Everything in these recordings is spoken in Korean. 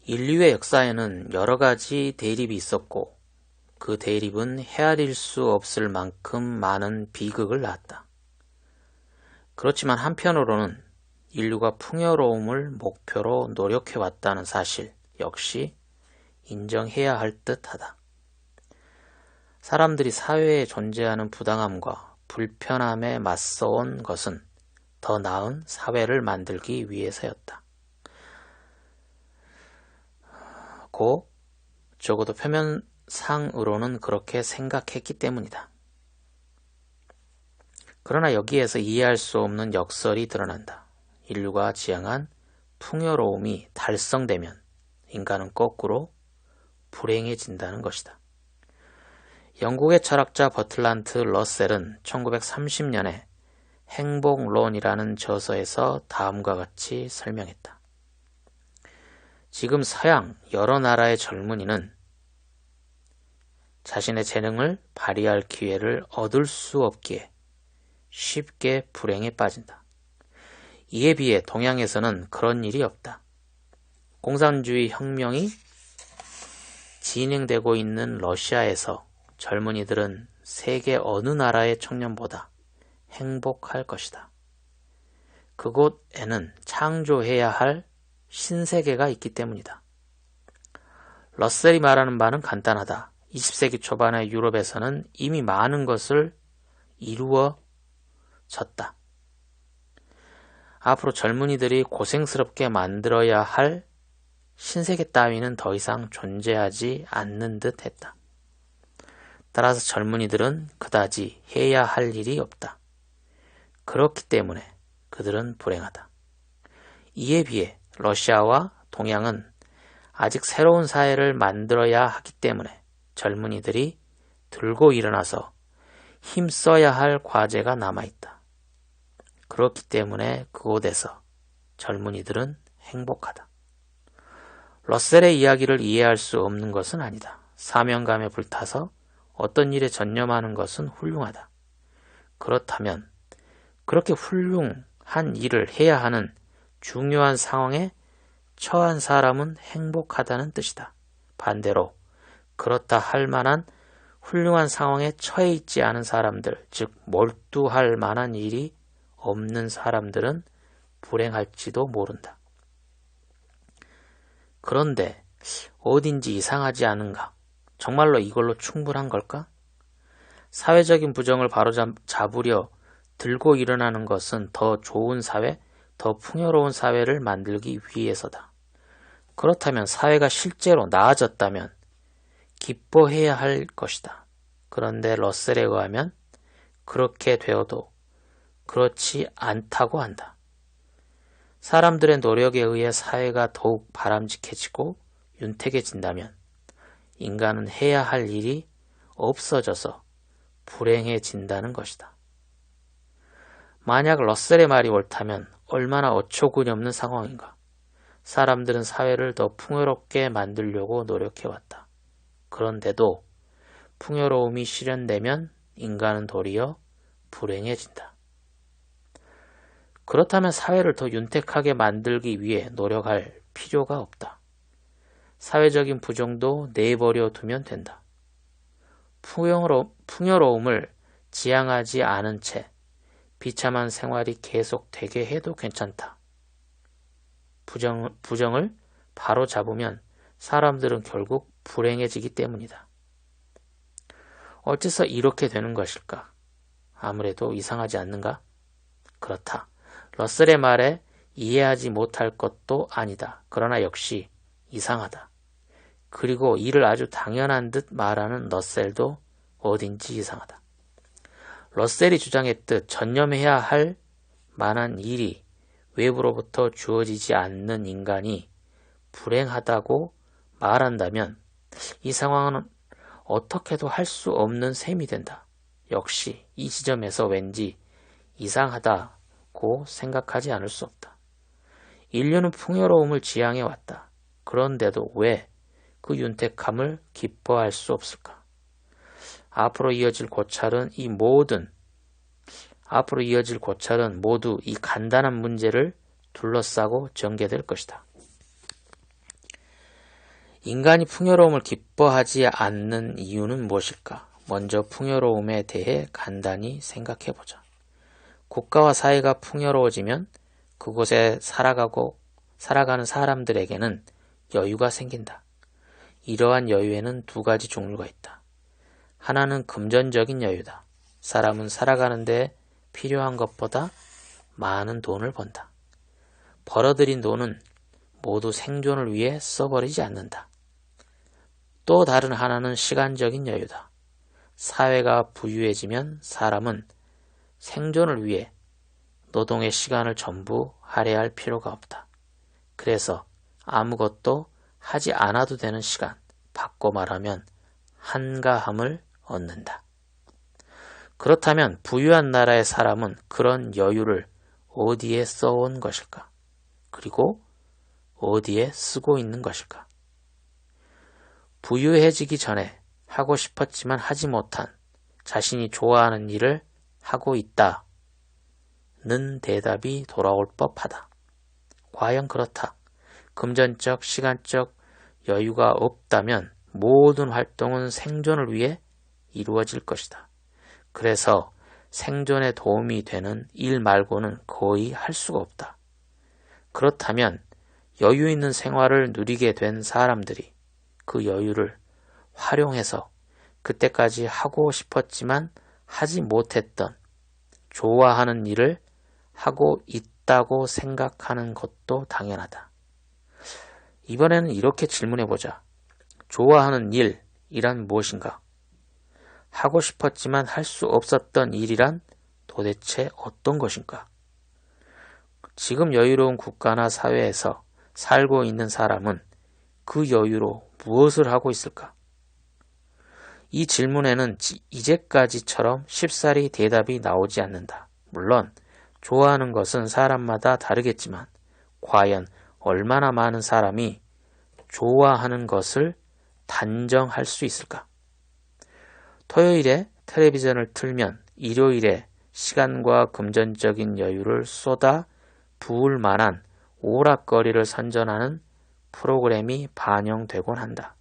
인류의 역사에는 여러 가지 대립이 있었고 그 대립은 헤아릴 수 없을 만큼 많은 비극을 낳았다. 그렇지만 한편으로는 인류가 풍요로움을 목표로 노력해왔다는 사실 역시 인정해야 할 듯하다. 사람들이 사회에 존재하는 부당함과 불편함에 맞서온 것은 더 나은 사회를 만들기 위해서였다. 적어도 표면상으로는 그렇게 생각했기 때문이다. 그러나 여기에서 이해할 수 없는 역설이 드러난다. 인류가 지향한 풍요로움이 달성되면 인간은 거꾸로 불행해진다는 것이다. 영국의 철학자 버틀란트 러셀은 1930년에 행복론이라는 저서에서 다음과 같이 설명했다. 지금 서양 여러 나라의 젊은이는 자신의 재능을 발휘할 기회를 얻을 수 없기에 쉽게 불행에 빠진다. 이에 비해 동양에서는 그런 일이 없다. 공산주의 혁명이 진행되고 있는 러시아에서 젊은이들은 세계 어느 나라의 청년보다 행복할 것이다. 그곳에는 창조해야 할 신세계가 있기 때문이다. 러셀이 말하는 바는 간단하다. 20세기 초반의 유럽에서는 이미 많은 것을 이루어졌다. 앞으로 젊은이들이 고생스럽게 만들어야 할 신세계 따위는 더 이상 존재하지 않는 듯 했다. 따라서 젊은이들은 그다지 해야 할 일이 없다. 그렇기 때문에 그들은 불행하다. 이에 비해 러시아와 동양은 아직 새로운 사회를 만들어야 하기 때문에 젊은이들이 들고 일어나서 힘써야 할 과제가 남아있다. 그렇기 때문에 그곳에서 젊은이들은 행복하다. 러셀의 이야기를 이해할 수 없는 것은 아니다. 사명감에 불타서 어떤 일에 전념하는 것은 훌륭하다. 그렇다면 그렇게 훌륭한 일을 해야 하는 중요한 상황에 처한 사람은 행복하다는 뜻이다. 반대로 그렇다 할 만한 훌륭한 상황에 처해 있지 않은 사람들, 즉 몰두할 만한 일이 없는 사람들은 불행할지도 모른다. 그런데 어딘지 이상하지 않은가? 정말로 이걸로 충분한 걸까? 사회적인 부정을 바로잡으려 들고 일어나는 것은 더 좋은 사회, 더 풍요로운 사회를 만들기 위해서다. 그렇다면 사회가 실제로 나아졌다면 기뻐해야 할 것이다. 그런데 러셀에 의하면 그렇게 되어도 그렇지 않다고 한다. 사람들의 노력에 의해 사회가 더욱 바람직해지고 윤택해진다면 인간은 해야 할 일이 없어져서 불행해진다는 것이다. 만약 러셀의 말이 옳다면 얼마나 어처구니 없는 상황인가. 사람들은 사회를 더 풍요롭게 만들려고 노력해왔다. 그런데도 풍요로움이 실현되면 인간은 도리어 불행해진다. 그렇다면 사회를 더 윤택하게 만들기 위해 노력할 필요가 없다. 사회적인 부정도 내버려 두면 된다. 풍요로움을 지향하지 않은 채 비참한 생활이 계속되게 해도 괜찮다. 부정을 바로 잡으면 사람들은 결국 불행해지기 때문이다. 어째서 이렇게 되는 것일까? 아무래도 이상하지 않는가? 그렇다. 러셀의 말에 이해하지 못할 것도 아니다. 그러나 역시 이상하다. 그리고 이를 아주 당연한 듯 말하는 러셀도 어딘지 이상하다. 러셀이 주장했듯 전념해야 할 만한 일이 외부로부터 주어지지 않는 인간이 불행하다고 말한다면 이 상황은 어떻게도 할 수 없는 셈이 된다. 역시 이 지점에서 왠지 이상하다고 생각하지 않을 수 없다. 인류는 풍요로움을 지향해왔다. 그런데도 왜 그 윤택함을 기뻐할 수 없을까? 앞으로 이어질 고찰은 모두 이 간단한 문제를 둘러싸고 전개될 것이다. 인간이 풍요로움을 기뻐하지 않는 이유는 무엇일까? 먼저 풍요로움에 대해 간단히 생각해보자. 국가와 사회가 풍요로워지면 그곳에 살아가는 사람들에게는 여유가 생긴다. 이러한 여유에는 두 가지 종류가 있다. 하나는 금전적인 여유다. 사람은 살아가는 데 필요한 것보다 많은 돈을 번다. 벌어들인 돈은 모두 생존을 위해 써버리지 않는다. 또 다른 하나는 시간적인 여유다. 사회가 부유해지면 사람은 생존을 위해 노동의 시간을 전부 할애할 필요가 없다. 그래서 아무것도 하지 않아도 되는 시간, 바꿔 말하면 한가함을 얻는다. 그렇다면 부유한 나라의 사람은 그런 여유를 어디에 써온 것일까? 그리고 어디에 쓰고 있는 것일까? 부유해지기 전에 하고 싶었지만 하지 못한 자신이 좋아하는 일을 하고 있다는 대답이 돌아올 법하다. 과연 그렇다. 금전적, 시간적 여유가 없다면 모든 활동은 생존을 위해 이루어질 것이다. 그래서 생존에 도움이 되는 일 말고는 거의 할 수가 없다. 그렇다면 여유 있는 생활을 누리게 된 사람들이 그 여유를 활용해서 그때까지 하고 싶었지만 하지 못했던 좋아하는 일을 하고 있다고 생각하는 것도 당연하다. 이번에는 이렇게 질문해보자. 좋아하는 일이란 무엇인가? 하고 싶었지만 할 수 없었던 일이란 도대체 어떤 것인가? 지금 여유로운 국가나 사회에서 살고 있는 사람은 그 여유로 무엇을 하고 있을까? 이 질문에는 이제까지처럼 쉽사리 대답이 나오지 않는다. 물론 좋아하는 것은 사람마다 다르겠지만 과연 얼마나 많은 사람이 좋아하는 것을 단정할 수 있을까? 토요일에 텔레비전을 틀면 일요일에 시간과 금전적인 여유를 쏟아 부을 만한 오락거리를 선전하는 프로그램이 반영되곤 한다.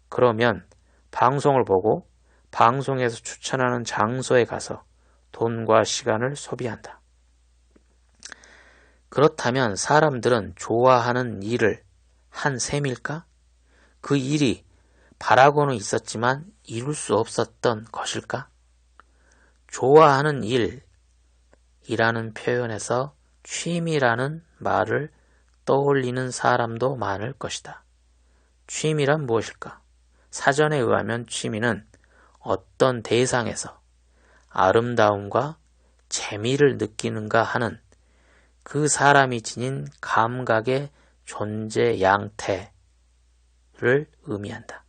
그러면 방송을 보고 방송에서 추천하는 장소에 가서 돈과 시간을 소비한다. 그렇다면 사람들은 좋아하는 일을 한 셈일까? 그 일이 바라고는 있었지만 이룰 수 없었던 것일까? 좋아하는 일이라는 표현에서 취미라는 말을 떠올리는 사람도 많을 것이다. 취미란 무엇일까? 사전에 의하면 취미는 어떤 대상에서 아름다움과 재미를 느끼는가 하는 그 사람이 지닌 감각의 존재 양태를 의미한다.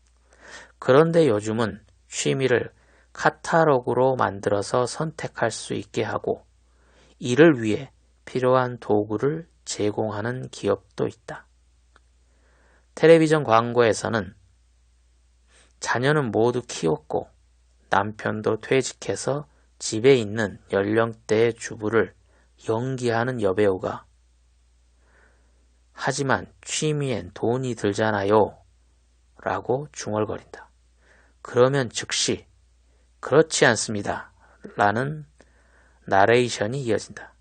그런데 요즘은 취미를 카탈로그로 만들어서 선택할 수 있게 하고 이를 위해 필요한 도구를 제공하는 기업도 있다. 텔레비전 광고에서는 자녀는 모두 키웠고 남편도 퇴직해서 집에 있는 연령대의 주부를 연기하는 여배우가 하지만 취미엔 돈이 들잖아요 라고 중얼거린다. 그러면 즉시 그렇지 않습니다 라는 나레이션이 이어진다.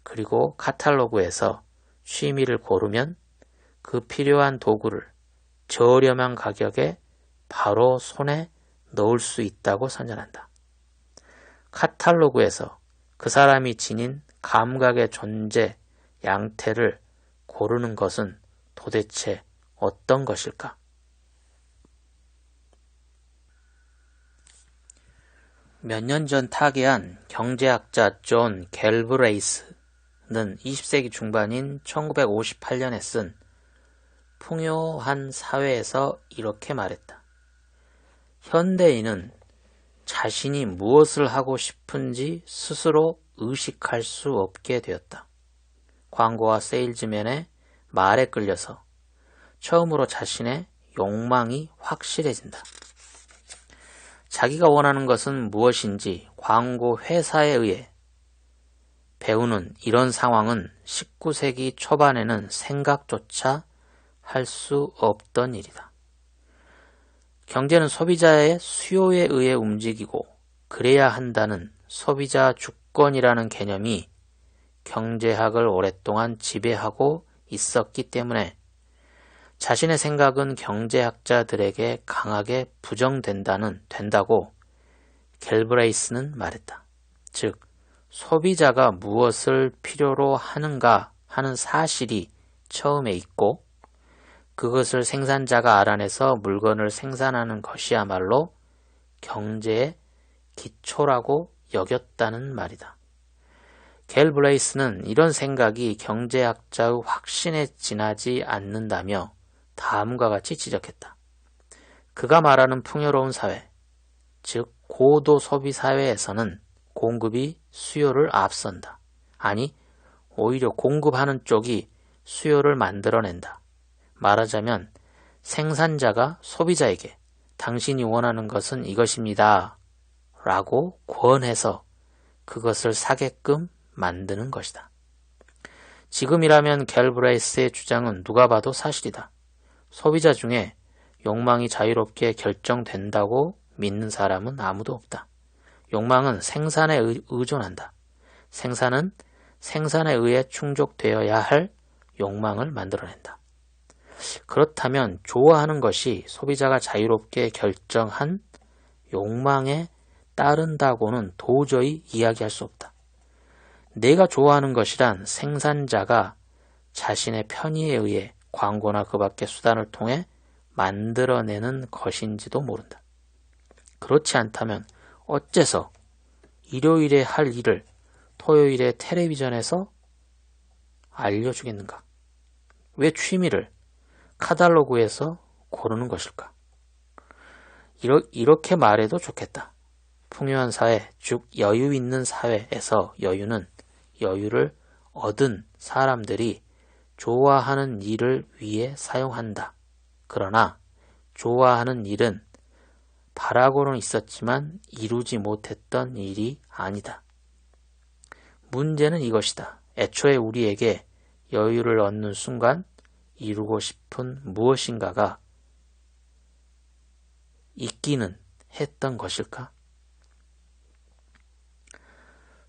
그리고 카탈로그에서 취미를 고르면 그 필요한 도구를 저렴한 가격에 바로 손에 넣을 수 있다고 선전한다. 카탈로그에서 그 사람이 지닌 감각의 존재 양태를 고르는 것은 도대체 어떤 것일까? 몇 년 전 타계한 경제학자 존 갤브레이스는 20세기 중반인 1958년에 쓴 풍요한 사회에서 이렇게 말했다. 현대인은 자신이 무엇을 하고 싶은지 스스로 의식할 수 없게 되었다. 광고와 세일즈맨의 말에 끌려서 처음으로 자신의 욕망이 확실해진다. 자기가 원하는 것은 무엇인지 광고 회사에 의해 배우는 이런 상황은 19세기 초반에는 생각조차 할 수 없던 일이다. 경제는 소비자의 수요에 의해 움직이고 그래야 한다는 소비자 주권이라는 개념이 경제학을 오랫동안 지배하고 있었기 때문에 자신의 생각은 경제학자들에게 강하게 부정된다고 갤브레이스는 말했다. 즉, 소비자가 무엇을 필요로 하는가 하는 사실이 처음에 있고 그것을 생산자가 알아내서 물건을 생산하는 것이야말로 경제의 기초라고 여겼다는 말이다. 갤브레이스는 이런 생각이 경제학자의 확신에 지나지 않는다며 다음과 같이 지적했다. 그가 말하는 풍요로운 사회, 즉 고도 소비 사회에서는 공급이 수요를 앞선다. 아니, 오히려 공급하는 쪽이 수요를 만들어낸다. 말하자면 생산자가 소비자에게 당신이 원하는 것은 이것입니다. 라고 권해서 그것을 사게끔 만드는 것이다. 지금이라면 갤브레이스의 주장은 누가 봐도 사실이다. 소비자 중에 욕망이 자유롭게 결정된다고 믿는 사람은 아무도 없다. 욕망은 생산에 의존한다. 생산은 생산에 의해 충족되어야 할 욕망을 만들어낸다. 그렇다면 좋아하는 것이 소비자가 자유롭게 결정한 욕망에 따른다고는 도저히 이야기할 수 없다. 내가 좋아하는 것이란 생산자가 자신의 편의에 의해 광고나 그 밖의 수단을 통해 만들어내는 것인지도 모른다. 그렇지 않다면 어째서 일요일에 할 일을 토요일에 텔레비전에서 알려주겠는가? 왜 취미를 카탈로그에서 고르는 것일까? 이렇게 말해도 좋겠다. 풍요한 사회, 즉 여유 있는 사회에서 여유를 얻은 사람들이 좋아하는 일을 위해 사용한다. 그러나 좋아하는 일은 바라고는 있었지만 이루지 못했던 일이 아니다. 문제는 이것이다. 애초에 우리에게 여유를 얻는 순간 이루고 싶은 무엇인가가 있기는 했던 것일까?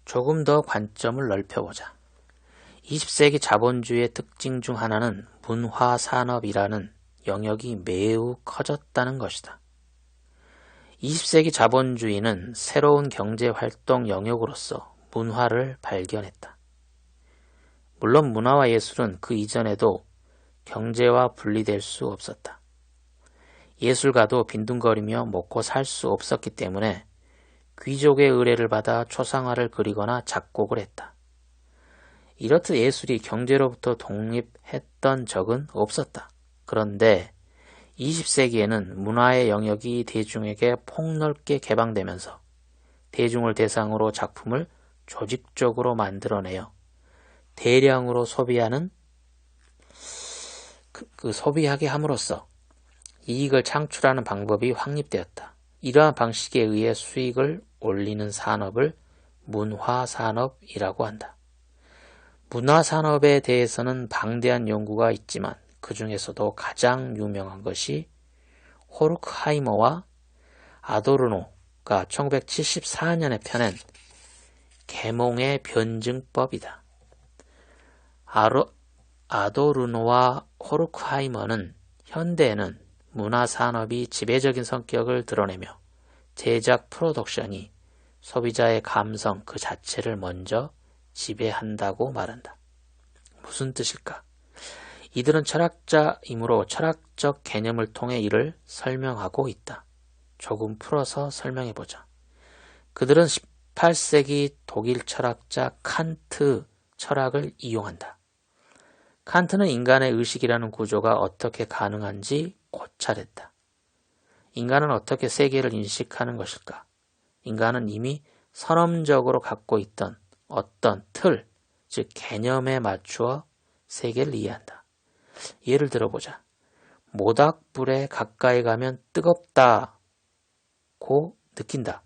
조금 더 관점을 넓혀보자. 20세기 자본주의의 특징 중 하나는 문화산업이라는 영역이 매우 커졌다는 것이다. 20세기 자본주의는 새로운 경제활동 영역으로서 문화를 발견했다. 물론 문화와 예술은 그 이전에도 경제와 분리될 수 없었다. 예술가도 빈둥거리며 먹고 살 수 없었기 때문에 귀족의 의뢰를 받아 초상화를 그리거나 작곡을 했다. 이렇듯 예술이 경제로부터 독립했던 적은 없었다. 그런데 20세기에는 문화의 영역이 대중에게 폭넓게 개방되면서 대중을 대상으로 작품을 조직적으로 만들어내어 대량으로 소비하게 함으로써 이익을 창출하는 방법이 확립되었다. 이러한 방식에 의해 수익을 올리는 산업을 문화산업이라고 한다. 문화산업에 대해서는 방대한 연구가 있지만 그 중에서도 가장 유명한 것이 호르크하이머와 아도르노가 1974년에 펴낸 계몽의 변증법이다. 아도르노와 호르크하이머는 현대에는 문화산업이 지배적인 성격을 드러내며 제작 프로덕션이 소비자의 감성 그 자체를 먼저 지배한다고 말한다. 무슨 뜻일까? 이들은 철학자이므로 철학적 개념을 통해 이를 설명하고 있다. 조금 풀어서 설명해보자. 그들은 18세기 독일 철학자 칸트 철학을 이용한다. 칸트는 인간의 의식이라는 구조가 어떻게 가능한지 고찰했다. 인간은 어떻게 세계를 인식하는 것일까? 인간은 이미 선험적으로 갖고 있던 어떤 틀, 즉 개념에 맞추어 세계를 이해한다. 예를 들어보자. 모닥불에 가까이 가면 뜨겁다고 느낀다.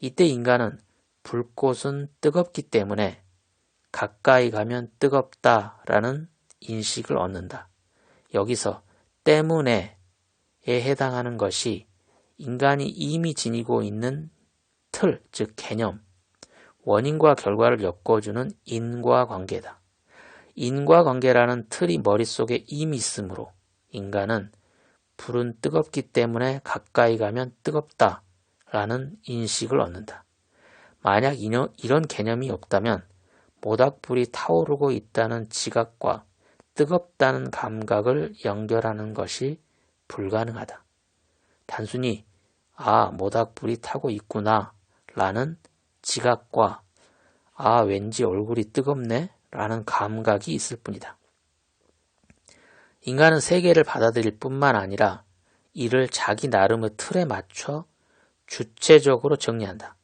이때 인간은 불꽃은 뜨겁기 때문에 가까이 가면 뜨겁다라는 인식을 얻는다. 여기서 때문에에 해당하는 것이 인간이 이미 지니고 있는 틀, 즉 개념, 원인과 결과를 엮어주는 인과관계다. 인과관계라는 틀이 머릿속에 이미 있으므로 인간은 불은 뜨겁기 때문에 가까이 가면 뜨겁다라는 인식을 얻는다. 만약 이런 개념이 없다면 모닥불이 타오르고 있다는 지각과 뜨겁다는 감각을 연결하는 것이 불가능하다. 단순히 모닥불이 타고 있구나 라는 지각과 왠지 얼굴이 뜨겁네 라는 감각이 있을 뿐이다. 인간은 세계를 받아들일 뿐만 아니라 이를 자기 나름의 틀에 맞춰 주체적으로 정리한다.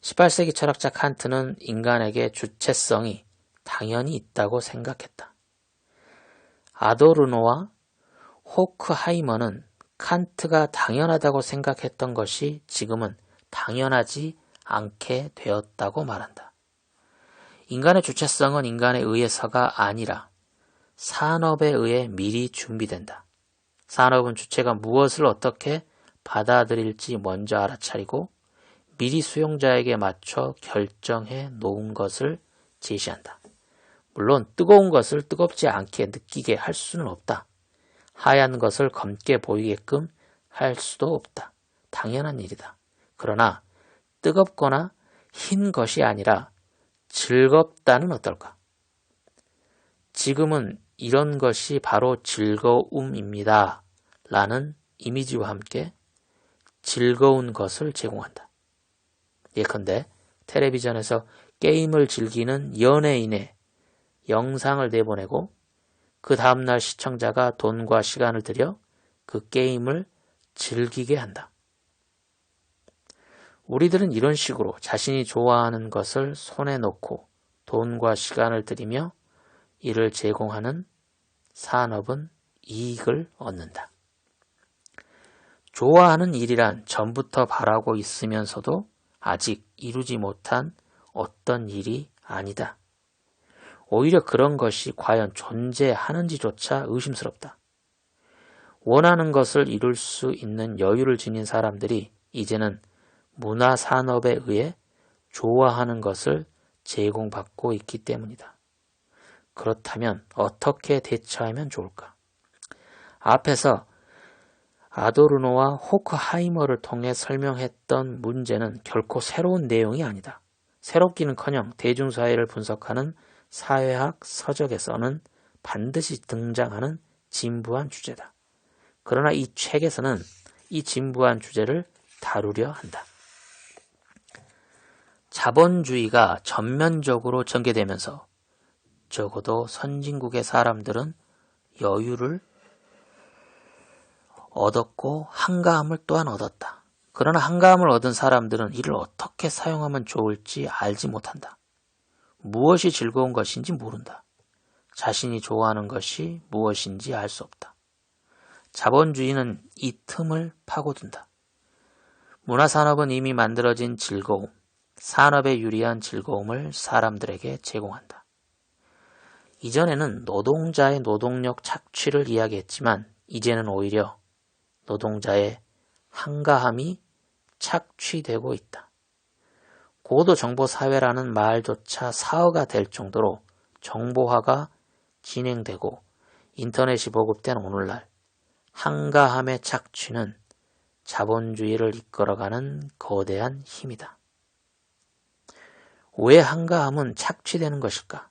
18세기 철학자 칸트는 인간에게 주체성이 당연히 있다고 생각했다. 아도르노와 호크하이머는 칸트가 당연하다고 생각했던 것이 지금은 당연하지 않게 되었다고 말한다. 인간의 주체성은 인간에 의해서가 아니라 산업에 의해 미리 준비된다. 산업은 주체가 무엇을 어떻게 받아들일지 먼저 알아차리고 미리 수용자에게 맞춰 결정해 놓은 것을 제시한다. 물론 뜨거운 것을 뜨겁지 않게 느끼게 할 수는 없다. 하얀 것을 검게 보이게끔 할 수도 없다. 당연한 일이다. 그러나 뜨겁거나 흰 것이 아니라 즐겁다는 어떨까? 지금은 이런 것이 바로 즐거움입니다. 라는 이미지와 함께 즐거운 것을 제공한다. 예컨대 텔레비전에서 게임을 즐기는 연예인의 영상을 내보내고 그 다음날 시청자가 돈과 시간을 들여 그 게임을 즐기게 한다. 우리들은 이런 식으로 자신이 좋아하는 것을 손에 놓고 돈과 시간을 들이며 이를 제공하는 산업은 이익을 얻는다. 좋아하는 일이란 전부터 바라고 있으면서도 아직 이루지 못한 어떤 일이 아니다. 오히려 그런 것이 과연 존재하는지조차 의심스럽다. 원하는 것을 이룰 수 있는 여유를 지닌 사람들이 이제는 문화산업에 의해 좋아하는 것을 제공받고 있기 때문이다. 그렇다면 어떻게 대처하면 좋을까? 앞에서 아도르노와 호크하이머를 통해 설명했던 문제는 결코 새로운 내용이 아니다. 새롭기는커녕 대중사회를 분석하는 사회학 서적에서는 반드시 등장하는 진부한 주제다. 그러나 이 책에서는 이 진부한 주제를 다루려 한다. 자본주의가 전면적으로 전개되면서 적어도 선진국의 사람들은 여유를 얻었고 한가함을 또한 얻었다. 그러나 한가함을 얻은 사람들은 이를 어떻게 사용하면 좋을지 알지 못한다. 무엇이 즐거운 것인지 모른다. 자신이 좋아하는 것이 무엇인지 알 수 없다. 자본주의는 이 틈을 파고든다. 문화산업은 이미 만들어진 즐거움, 산업에 유리한 즐거움을 사람들에게 제공한다. 이전에는 노동자의 노동력 착취를 이야기했지만 이제는 오히려 노동자의 한가함이 착취되고 있다. 고도정보사회라는 말조차 사어가 될 정도로 정보화가 진행되고 인터넷이 보급된 오늘날 한가함의 착취는 자본주의를 이끌어가는 거대한 힘이다. 왜 한가함은 착취되는 것일까?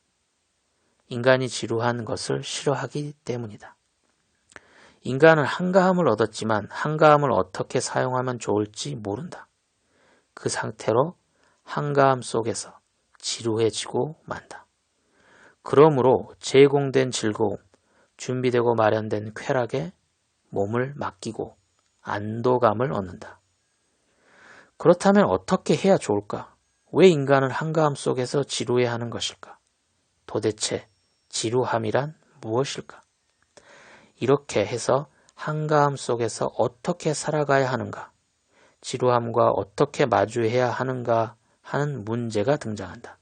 인간이 지루한 것을 싫어하기 때문이다. 인간은 한가함을 얻었지만 한가함을 어떻게 사용하면 좋을지 모른다. 그 상태로 한가함 속에서 지루해지고 만다. 그러므로 제공된 즐거움, 준비되고 마련된 쾌락에 몸을 맡기고 안도감을 얻는다. 그렇다면 어떻게 해야 좋을까? 왜 인간은 한가함 속에서 지루해하는 것일까? 도대체 지루함이란 무엇일까? 이렇게 해서 한가함 속에서 어떻게 살아가야 하는가? 지루함과 어떻게 마주해야 하는가 하는 문제가 등장한다.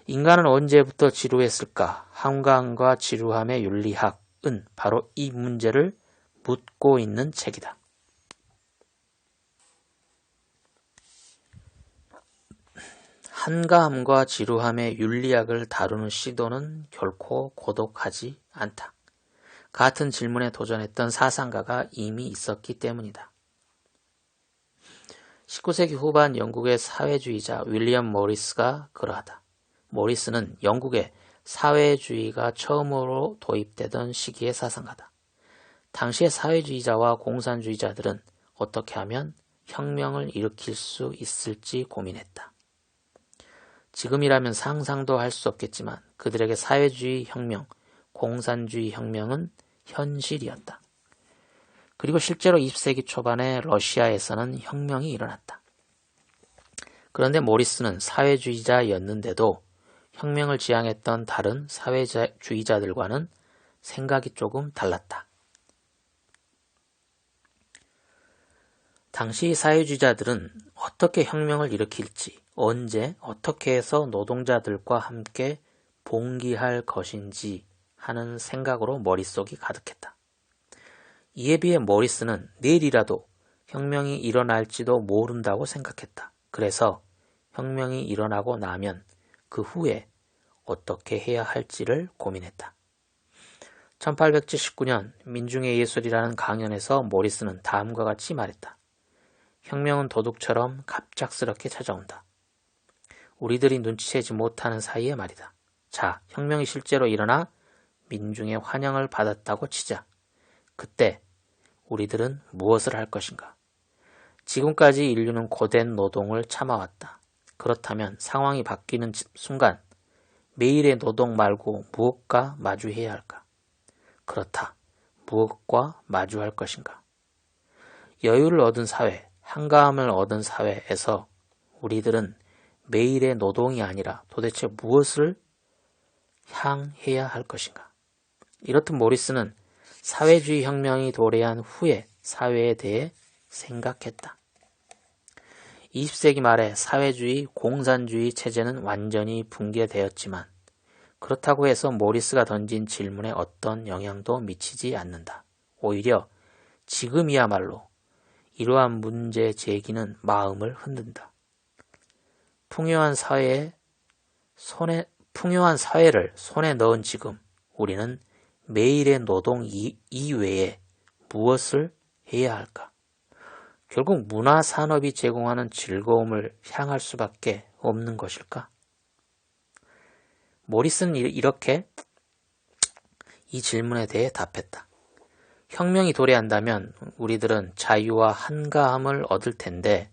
인간은 언제부터 지루했을까? 한가함과 지루함의 윤리학, 바로 이 문제를 묻고 있는 책이다. 한가함과 지루함의 윤리학을 다루는 시도는 결코 고독하지 않다. 같은 질문에 도전했던 사상가가 이미 있었기 때문이다. 19세기 후반 영국의 사회주의자 윌리엄 모리스가 그러하다. 모리스는 영국에 사회주의가 처음으로 도입되던 시기의 사상가다. 당시의 사회주의자와 공산주의자들은 어떻게 하면 혁명을 일으킬 수 있을지 고민했다. 지금이라면 상상도 할 수 없겠지만 그들에게 사회주의 혁명, 공산주의 혁명은 현실이었다. 그리고 실제로 20세기 초반에 러시아에서는 혁명이 일어났다. 그런데 모리스는 사회주의자였는데도 혁명을 지향했던 다른 사회주의자들과는 생각이 조금 달랐다. 당시 사회주의자들은 어떻게 혁명을 일으킬지, 언제, 어떻게 해서 노동자들과 함께 봉기할 것인지 하는 생각으로 머릿속이 가득했다. 이에 비해 모리스는 내일이라도 혁명이 일어날지도 모른다고 생각했다. 그래서 혁명이 일어나고 나면 그 후에 어떻게 해야 할지를 고민했다. 1879년 민중의 예술이라는 강연에서 모리스는 다음과 같이 말했다. 혁명은 도둑처럼 갑작스럽게 찾아온다. 우리들이 눈치채지 못하는 사이에 말이다. 자, 혁명이 실제로 일어나 민중의 환영을 받았다고 치자. 그때 우리들은 무엇을 할 것인가? 지금까지 인류는 고된 노동을 참아왔다. 그렇다면 상황이 바뀌는 순간 매일의 노동 말고 무엇과 마주해야 할까? 그렇다. 무엇과 마주할 것인가? 여유를 얻은 사회, 한가함을 얻은 사회에서 우리들은 매일의 노동이 아니라 도대체 무엇을 향해야 할 것인가? 이렇듯 모리스는 사회주의 혁명이 도래한 후에 사회에 대해 생각했다. 20세기 말에 사회주의, 공산주의 체제는 완전히 붕괴되었지만 그렇다고 해서 모리스가 던진 질문에 어떤 영향도 미치지 않는다. 오히려 지금이야말로 이러한 문제 제기는 마음을 흔든다. 풍요한 사회를 손에 넣은 지금 우리는 매일의 노동 이외에 무엇을 해야 할까? 결국 문화산업이 제공하는 즐거움을 향할 수밖에 없는 것일까? 모리스는 이렇게 이 질문에 대해 답했다. 혁명이 도래한다면 우리들은 자유와 한가함을 얻을 텐데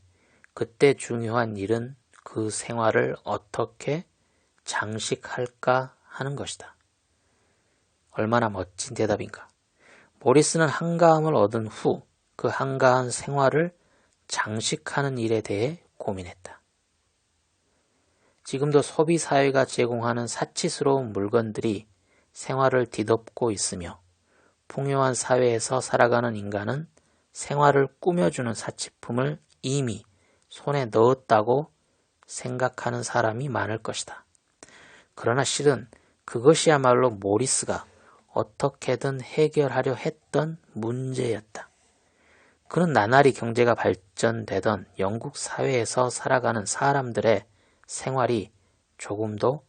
그때 중요한 일은 그 생활을 어떻게 장식할까 하는 것이다. 얼마나 멋진 대답인가. 모리스는 한가함을 얻은 후 그 한가한 생활을 장식하는 일에 대해 고민했다. 지금도 소비사회가 제공하는 사치스러운 물건들이 생활을 뒤덮고 있으며 풍요한 사회에서 살아가는 인간은 생활을 꾸며주는 사치품을 이미 손에 넣었다고 생각하는 사람이 많을 것이다. 그러나 실은 그것이야말로 모리스가 어떻게든 해결하려 했던 문제였다. 그는 나날이 경제가 발전되던 영국 사회에서 살아가는 사람들의 생활이 조금도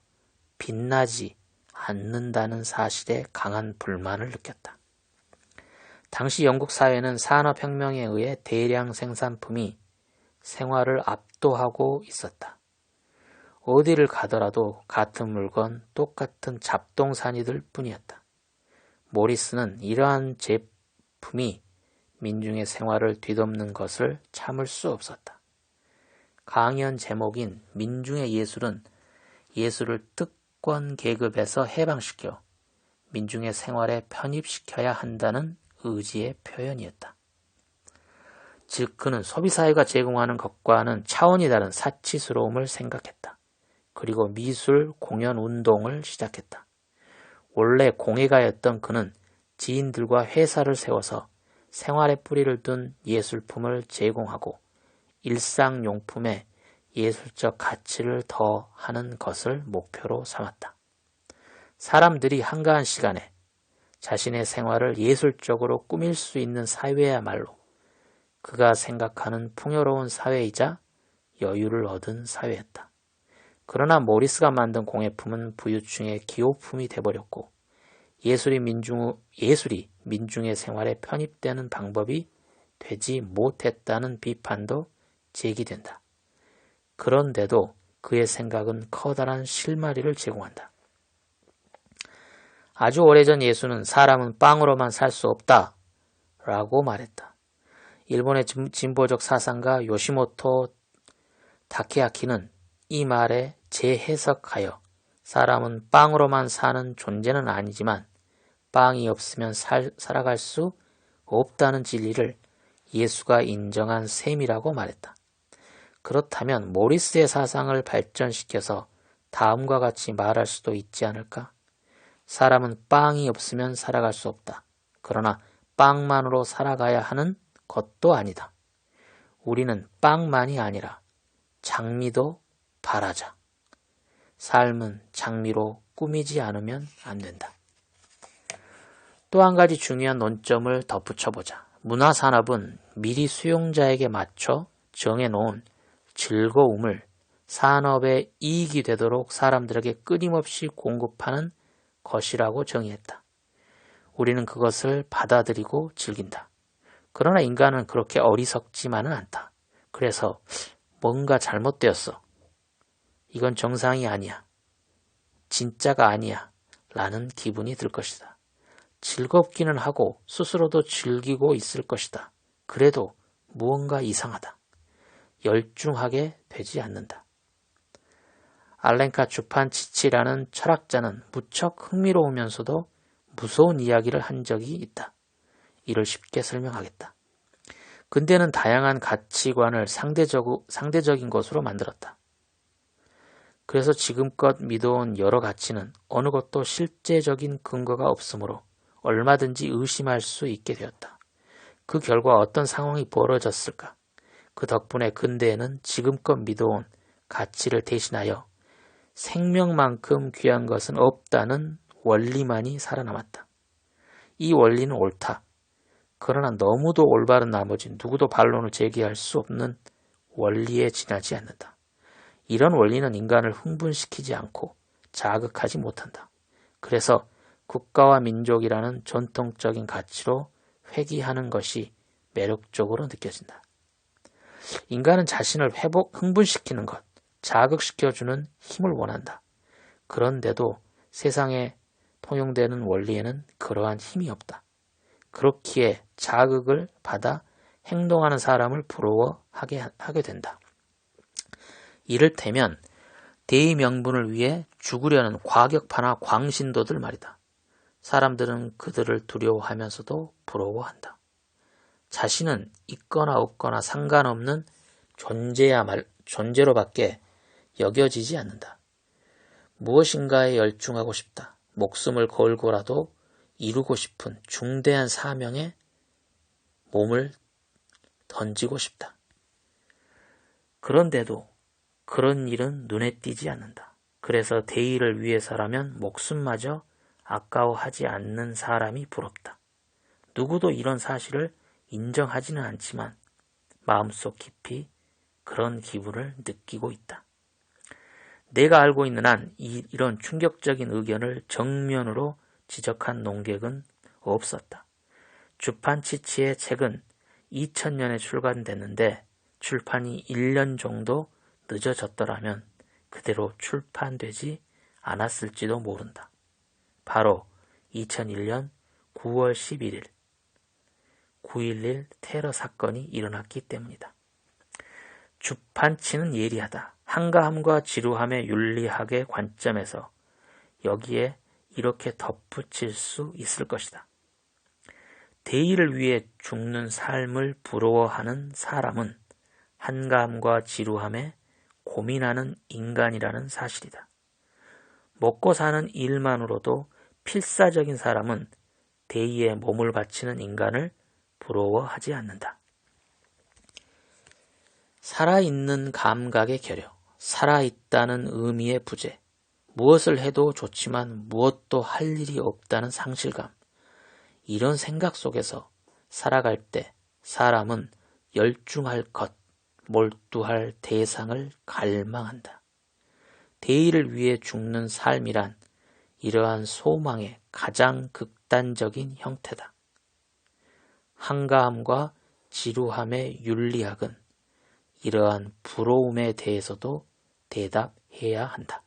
빛나지 않는다는 사실에 강한 불만을 느꼈다. 당시 영국 사회는 산업혁명에 의해 대량 생산품이 생활을 압도하고 있었다. 어디를 가더라도 같은 물건, 똑같은 잡동사니들 뿐이었다. 모리스는 이러한 제품이 민중의 생활을 뒤덮는 것을 참을 수 없었다. 강연 제목인 민중의 예술은 예술을 특권 계급에서 해방시켜 민중의 생활에 편입시켜야 한다는 의지의 표현이었다. 즉 그는 소비사회가 제공하는 것과는 차원이 다른 사치스러움을 생각했다. 그리고 미술, 공연, 운동을 시작했다. 원래 공예가였던 그는 지인들과 회사를 세워서 생활에 뿌리를 둔 예술품을 제공하고 일상용품에 예술적 가치를 더하는 것을 목표로 삼았다. 사람들이 한가한 시간에 자신의 생활을 예술적으로 꾸밀 수 있는 사회야말로 그가 생각하는 풍요로운 사회이자 여유를 얻은 사회였다. 그러나 모리스가 만든 공예품은 부유층의 기호품이 돼버렸고 예술이 민중의 생활에 편입되는 방법이 되지 못했다는 비판도 제기된다. 그런데도 그의 생각은 커다란 실마리를 제공한다. 아주 오래전 예수는 사람은 빵으로만 살 수 없다 라고 말했다. 일본의 진보적 사상가 요시모토 다케아키는 이 말에 재해석하여 사람은 빵으로만 사는 존재는 아니지만 빵이 없으면 살아갈 수 없다는 진리를 예수가 인정한 셈이라고 말했다. 그렇다면 모리스의 사상을 발전시켜서 다음과 같이 말할 수도 있지 않을까? 사람은 빵이 없으면 살아갈 수 없다. 그러나 빵만으로 살아가야 하는 것도 아니다. 우리는 빵만이 아니라 장미도 바라자. 삶은 장미로 꾸미지 않으면 안 된다. 또 한 가지 중요한 논점을 덧붙여보자. 문화산업은 미리 수용자에게 맞춰 정해놓은 즐거움을 산업의 이익이 되도록 사람들에게 끊임없이 공급하는 것이라고 정의했다. 우리는 그것을 받아들이고 즐긴다. 그러나 인간은 그렇게 어리석지만은 않다. 그래서 뭔가 잘못되었어. 이건 정상이 아니야. 진짜가 아니야. 라는 기분이 들 것이다. 즐겁기는 하고 스스로도 즐기고 있을 것이다. 그래도 무언가 이상하다. 열중하게 되지 않는다. 알렌카 주판치치라는 철학자는 무척 흥미로우면서도 무서운 이야기를 한 적이 있다. 이를 쉽게 설명하겠다. 근대는 다양한 가치관을 상대적인 것으로 만들었다. 그래서 지금껏 믿어온 여러 가치는 어느 것도 실제적인 근거가 없으므로 얼마든지 의심할 수 있게 되었다. 그 결과 어떤 상황이 벌어졌을까? 그 덕분에 근대에는 지금껏 믿어온 가치를 대신하여 생명만큼 귀한 것은 없다는 원리만이 살아남았다. 이 원리는 옳다. 그러나 너무도 올바른 나머지 누구도 반론을 제기할 수 없는 원리에 지나지 않는다. 이런 원리는 인간을 흥분시키지 않고 자극하지 못한다. 그래서 국가와 민족이라는 전통적인 가치로 회귀하는 것이 매력적으로 느껴진다. 인간은 자신을 흥분시키는 것, 자극시켜주는 힘을 원한다. 그런데도 세상에 통용되는 원리에는 그러한 힘이 없다. 그렇기에 자극을 받아 행동하는 사람을 부러워하게 된다. 이를테면 대의 명분을 위해 죽으려는 과격파나 광신도들 말이다. 사람들은 그들을 두려워하면서도 부러워한다. 자신은 있거나 없거나 상관없는 존재로밖에 여겨지지 않는다. 무엇인가에 열중하고 싶다. 목숨을 걸고라도 이루고 싶은 중대한 사명에 몸을 던지고 싶다. 그런데도 그런 일은 눈에 띄지 않는다. 그래서 대의를 위해서라면 목숨마저 아까워하지 않는 사람이 부럽다. 누구도 이런 사실을 인정하지는 않지만 마음속 깊이 그런 기분을 느끼고 있다. 내가 알고 있는 한 이런 충격적인 의견을 정면으로 지적한 논객은 없었다. 주판치치의 책은 2000년에 출간됐는데 출판이 1년 정도 늦어졌더라면 그대로 출판되지 않았을지도 모른다. 바로 2001년 9월 11일 9.11 테러 사건이 일어났기 때문이다. 주판치는 예리하다. 한가함과 지루함의 윤리학의 관점에서 여기에 이렇게 덧붙일 수 있을 것이다. 대의를 위해 죽는 삶을 부러워하는 사람은 한가함과 지루함에 고민하는 인간이라는 사실이다. 먹고 사는 일만으로도 필사적인 사람은 대의에 몸을 바치는 인간을 부러워하지 않는다. 살아있는 감각의 결여, 살아있다는 의미의 부재, 무엇을 해도 좋지만 무엇도 할 일이 없다는 상실감, 이런 생각 속에서 살아갈 때 사람은 열중할 것, 몰두할 대상을 갈망한다. 대의를 위해 죽는 삶이란 이러한 소망의 가장 극단적인 형태다. 한가함과 지루함의 윤리학은 이러한 부러움에 대해서도 대답해야 한다.